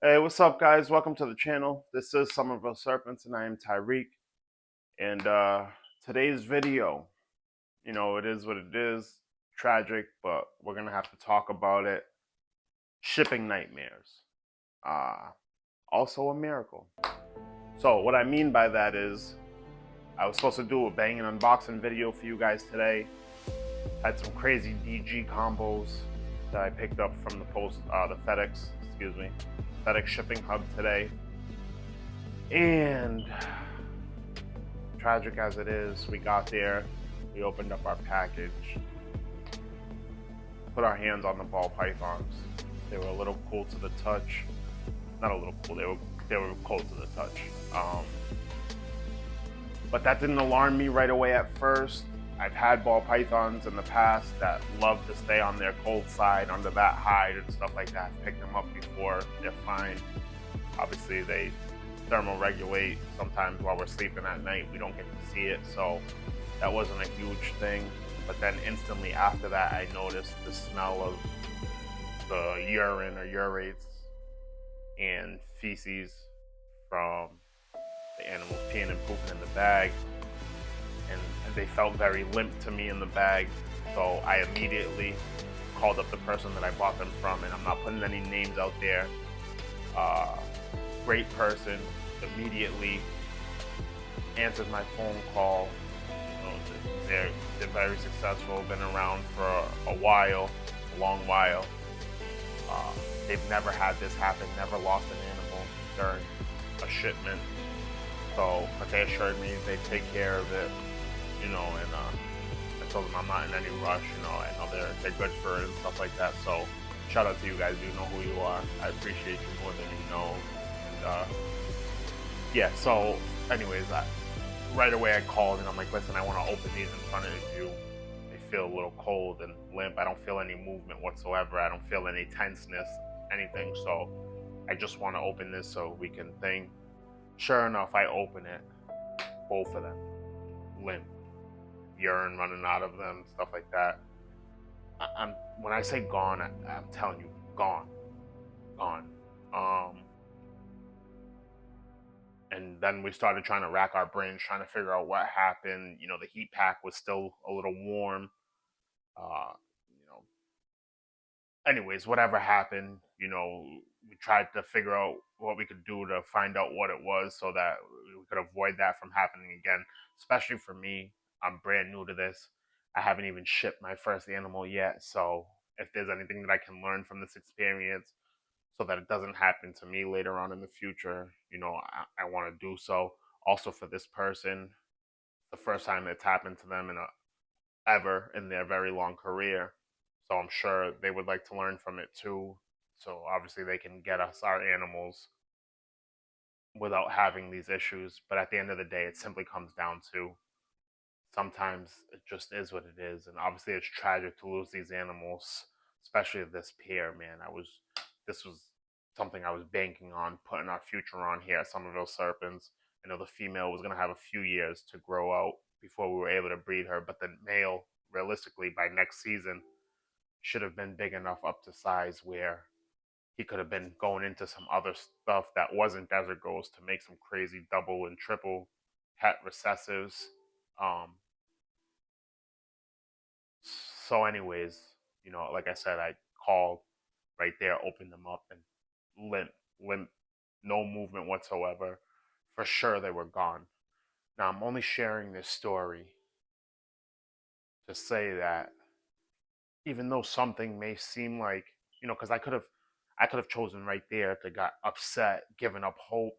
Hey, what's up, guys? Welcome to the channel. This is Somerville Serpents, and I am Tyreek. And today's video, it is what it is. Tragic, but we're gonna have to talk about it. Shipping nightmares. Uh, Also a miracle. So what I mean by that is, I was supposed to do a banging unboxing video for you guys today. Had some crazy DG combos that I picked up from the FedEx shipping hub today. And tragic as it is, we got there, we opened up our package, put our hands on the ball pythons. They were a little cool to the touch. Not a little cool, they were cold to the touch. But that didn't alarm me right away at first. I've had ball pythons in the past that love to stay on their cold side under that hide and stuff like that. I've picked them up before, they're fine. Obviously they thermoregulate sometimes while we're sleeping at night. We don't get to see it, so that wasn't a huge thing. But then instantly after that, I noticed the smell of the urine or urates and feces from the animals peeing and pooping in the bag. And they felt very limp to me in the bag. So I immediately called up the person that I bought them from, and I'm not putting any names out there. Great person, immediately answered my phone call. They're very successful, been around for a while, a long while. They've never had this happen, never lost an animal during a shipment. So, but they assured me they'd take care of it, and I told them I'm not in any rush, I know they're good for it and stuff like that. So shout out to you guys, you know who you are. I appreciate you more than you know. And yeah, so anyways, right away I called and I'm like, listen, I want to open these in front of you. They feel a little cold and limp. I don't feel any movement whatsoever. I don't feel any tenseness, anything. So I just want to open this so we can think. Sure enough, I open it, both of them limp, urine running out of them, stuff like that. I'm When I say gone, I'm telling you, gone, gone. And then we started trying to rack our brains, trying to figure out what happened. The heat pack was still a little warm. Uh, you know, Anyways, whatever happened, we tried to figure out what we could do to find out what it was so that we could avoid that from happening again. Especially for me, I'm brand new to this. I haven't even shipped my first animal yet. So if there's anything that I can learn from this experience so that it doesn't happen to me later on in the future, I want to do so. Also for this person, the first time it's happened to them ever in their very long career. So I'm sure they would like to learn from it too. So obviously they can get us our animals without having these issues. But at the end of the day, it simply comes down to sometimes it just is what it is. And obviously it's tragic to lose these animals, especially this pair, man. This was something I was banking on, putting our future on here at Somerville Serpents. I know the female was going to have a few years to grow out before we were able to breed her, but the male, realistically, by next season, should have been big enough up to size where he could have been going into some other stuff that wasn't desert ghosts to make some crazy double and triple het recessives. Um, so, anyways, like I said, I called right there, opened them up, and limp, no movement whatsoever. For sure, they were gone. Now, I'm only sharing this story to say that even though something may seem like, because I could have chosen right there to got upset, given up hope,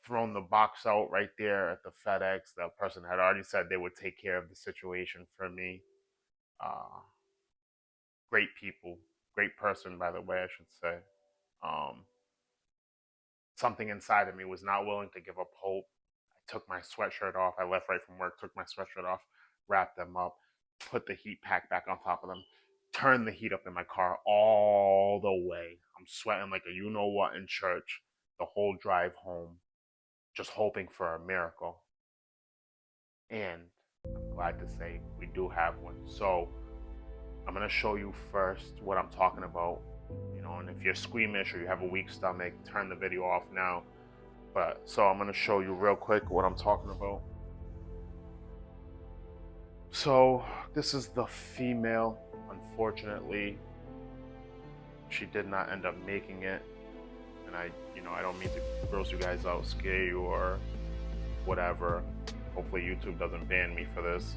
thrown the box out right there at the FedEx. The person had already said they would take care of the situation for me. Uh, Great people, great person, by the way, I should say. Um, Something inside of me was not willing to give up hope. I took my sweatshirt off. I left right from work, took my sweatshirt off, wrapped them up, put the heat pack back on top of them, turned the heat up in my car all the way. I'm sweating like a you know what in church the whole drive home, just hoping for a miracle. And I'm glad to say we do have one. So I'm going to show you first what I'm talking about. And if you're squeamish or you have a weak stomach, turn the video off now. But so I'm gonna show you real quick what I'm talking about. So this is the female. Unfortunately, she did not end up making it. And I don't mean to gross you guys out, scare you, or whatever. Hopefully YouTube doesn't ban me for this.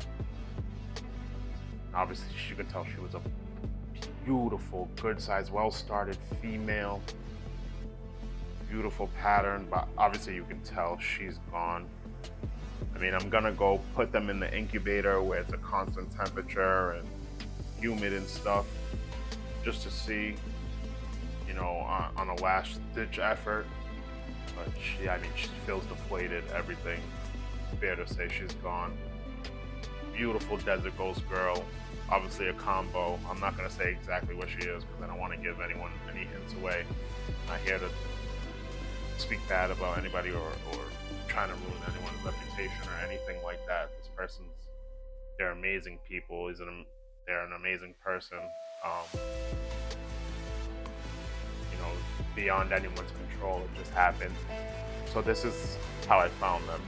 Obviously, you can tell she was a beautiful, good-sized, well-started female. Beautiful pattern, but obviously you can tell she's gone. I mean, I'm gonna go put them in the incubator where it's a constant temperature and humid and stuff, just to see, on a last-ditch effort. But she feels deflated, everything. Fair to say she's gone. Beautiful desert ghost girl. Obviously a combo. I'm not gonna say exactly what she is because I don't want to give anyone any hints away. I'm not here to speak bad about anybody or trying to ruin anyone's reputation or anything like that. They're amazing people. They're an amazing person. Beyond anyone's control. It just happened. So this is how I found them.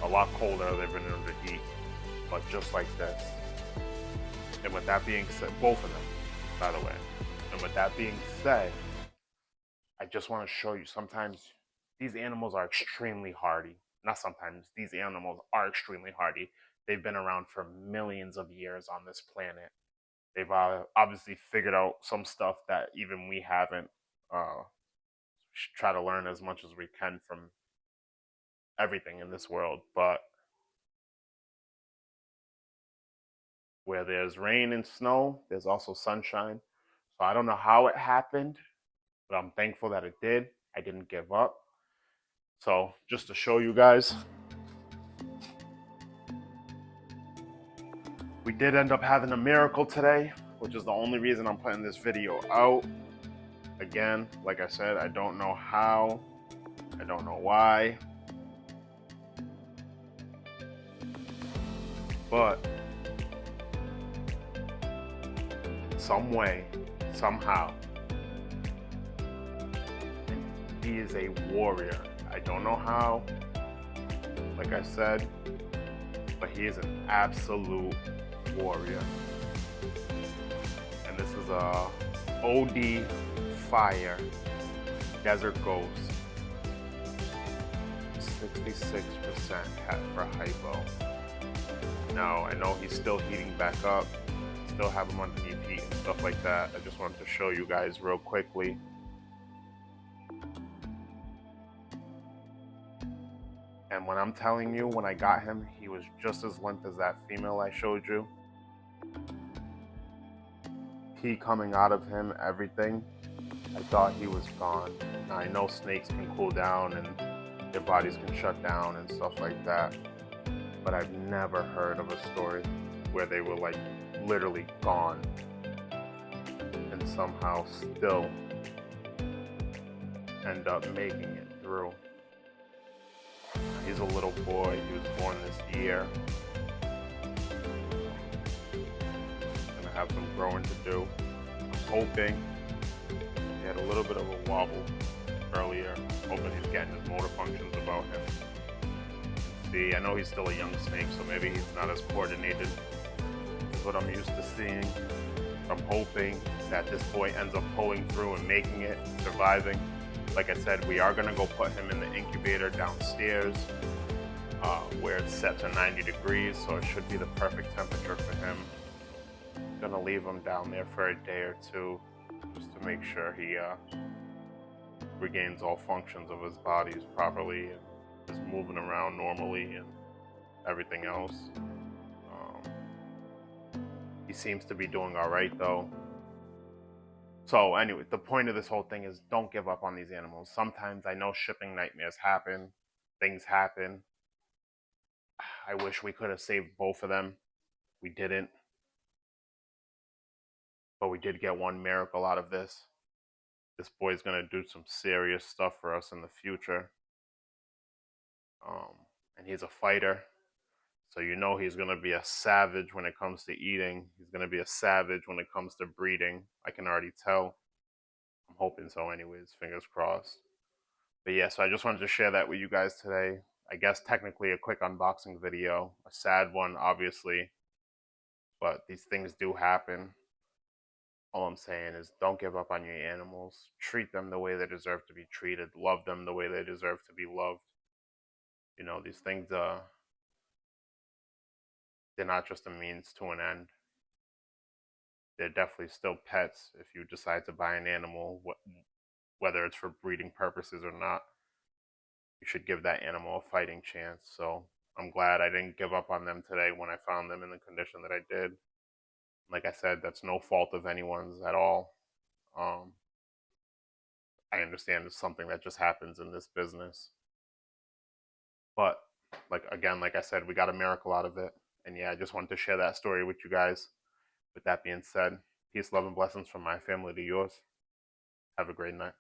A lot colder. They've been under heat, but just like this. And with that being said, both of them, by the way. And with that being said, I just want to show you, sometimes these animals are extremely hardy. Not sometimes, these animals are extremely hardy. They've been around for millions of years on this planet. They've obviously figured out some stuff that even we haven't. Should try to learn as much as we can from everything in this world. But where there's rain and snow, there's also sunshine. So I don't know how it happened, but I'm thankful that it did. I didn't give up. So just to show you guys, we did end up having a miracle today, which is the only reason I'm putting this video out. Again, like I said, I don't know how, I don't know why, but some way, somehow, he is a warrior. I don't know how, like I said, but he is an absolute warrior. And this is a OD Fire Desert Ghost. 66% for hypo. Now, I know he's still heating back up. Still have him underneath heat and stuff like that. I just wanted to show you guys real quickly. And when I'm telling you, when I got him, he was just as limp as that female I showed you. Pee coming out of him, everything. I thought he was gone. Now, I know snakes can cool down and their bodies can shut down and stuff like that. But I've never heard of a story where they were like literally gone and somehow still end up making it through. He's a little boy. He was born this year. Gonna have some growing to do. I'm hoping. He had a little bit of a wobble earlier. Hoping he's getting his motor functions about him. See, I know he's still a young snake, so maybe he's not as coordinated as what I'm used to seeing. I'm hoping that this boy ends up pulling through and making it, surviving. Like I said, we are gonna go put him in the incubator downstairs where it's set to 90 degrees, so it should be the perfect temperature for him. I'm gonna leave him down there for a day or two just to make sure he regains all functions of his bodies properly and is moving around normally and everything else. He seems to be doing all right though. So anyway, the point of this whole thing is don't give up on these animals. Sometimes I know shipping nightmares happen, things happen. I wish we could have saved both of them. We didn't. But we did get one miracle out of this. This boy's gonna do some serious stuff for us in the future. And he's a fighter. So you know he's gonna be a savage when it comes to eating. He's gonna be a savage when it comes to breeding. I can already tell. I'm hoping so, anyways. Fingers crossed. But yeah, so I just wanted to share that with you guys today. I guess technically a quick unboxing video, a sad one, obviously, but these things do happen. All I'm saying is don't give up on your animals. Treat them the way they deserve to be treated. Love them the way they deserve to be loved. You know, these things, they're not just a means to an end. They're definitely still pets if you decide to buy an animal, whether it's for breeding purposes or not. You should give that animal a fighting chance. So I'm glad I didn't give up on them today when I found them in the condition that I did. Like I said, that's no fault of anyone's at all. Um, I understand it's something that just happens in this business. But like I said, we got a miracle out of it. And yeah, I just wanted to share that story with you guys. With that being said, peace, love, and blessings from my family to yours. Have a great night.